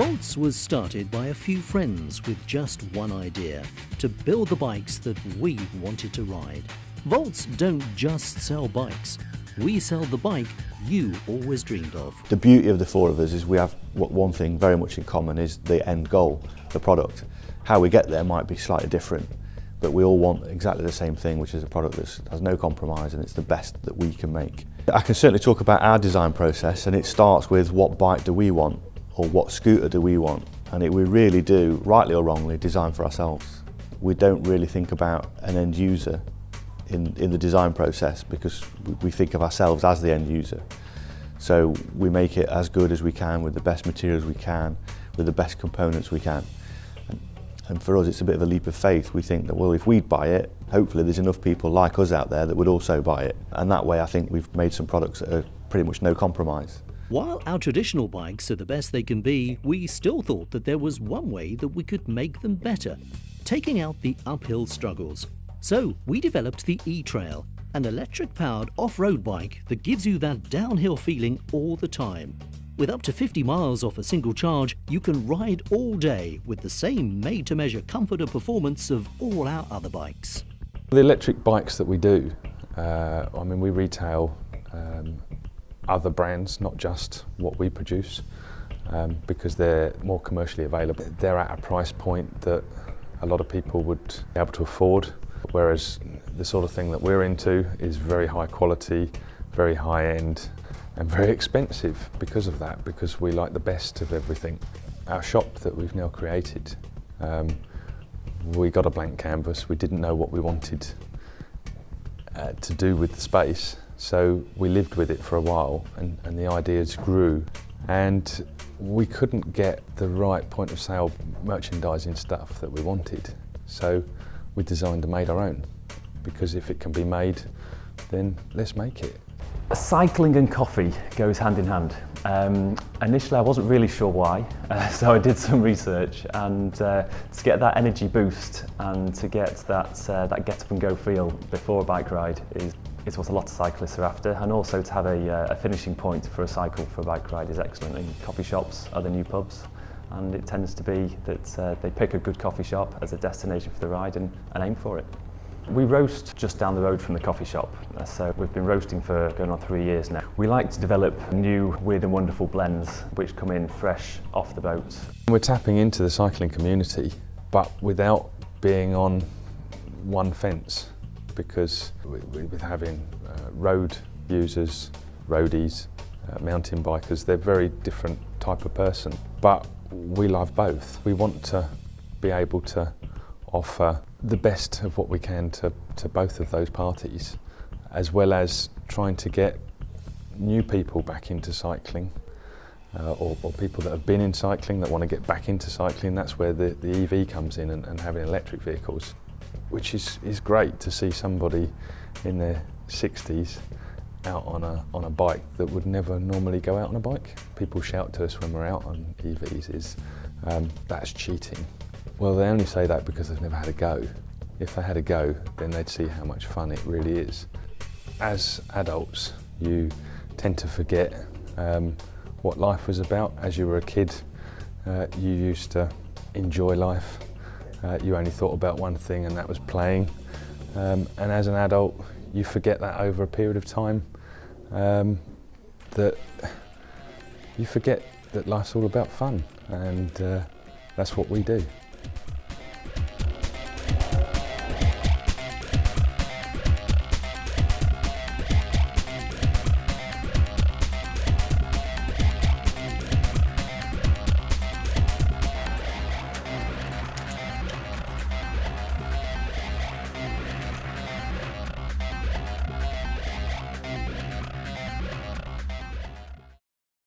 Voltz was started by a few friends with just one idea: to build the bikes that we wanted to ride. Voltz don't just sell bikes, we sell the bike you always dreamed of. The beauty of the four of us is we have one thing very much in common, is the end goal, the product. How we get there might be slightly different, but we all want exactly the same thing, which is a product that has no compromise and it's the best that we can make. I can certainly talk about our design process, and it starts with what bike do we want, or what scooter do we want, and we really do, rightly or wrongly, design for ourselves. We don't really think about an end user in the design process, because we think of ourselves as the end user. So we make it as good as we can, with the best materials we can, with the best components we can. And for us, it's a bit of a leap of faith. We think that, well, if we buy it, hopefully there's enough people like us out there that would also buy it. And that way, I think we've made some products that are pretty much no compromise. While our traditional bikes are the best they can be, we still thought that there was one way that we could make them better: taking out the uphill struggles. So we developed the E-Trail, an electric-powered off-road bike that gives you that downhill feeling all the time. With up to 50 miles off a single charge, you can ride all day with the same made-to-measure comfort and performance of all our other bikes. The electric bikes that we do, we retail other brands, not just what we produce, because they're more commercially available. They're at a price point that a lot of people would be able to afford, whereas the sort of thing that we're into is very high quality, very high end, and very expensive because of that, because we like the best of everything. Our shop that we've now created, we got a blank canvas. We didn't know what we wanted to do with the space, so we lived with it for a while, and the ideas grew, and we couldn't get the right point of sale merchandising stuff that we wanted, so we designed and made our own, because if it can be made, then let's make it. Cycling and coffee goes hand in hand. Initially I wasn't really sure why, so I did some research, and to get that energy boost and to get that get up and go feel before a bike ride is what a lot of cyclists are after, and also to have a finishing point for a cycle for a bike ride is excellent. And coffee shops are the new pubs, and it tends to be that they pick a good coffee shop as a destination for the ride and aim for it. We roast just down the road from the coffee shop, so we've been roasting for going on 3 years now. We like to develop new weird and wonderful blends which come in fresh off the boat. We're tapping into the cycling community, but without being on one fence, because with having road users, roadies, mountain bikers, they're very different type of person, but we love both. We want to be able to offer the best of what we can to both of those parties, as well as trying to get new people back into cycling, or people that have been in cycling that want to get back into cycling. That's where the EV comes in, and having electric vehicles, which is great to see somebody in their 60s out on a bike that would never normally go out on a bike. People shout to us when we're out on EVs, that's cheating. Well, they only say that because they've never had a go. If they had a go, then they'd see how much fun it really is. As adults, you tend to forget what life was about. As you were a kid, you used to enjoy life. You only thought about one thing, and that was playing. And as an adult, you forget that over a period of time, that you forget that life's all about fun, and that's what we do.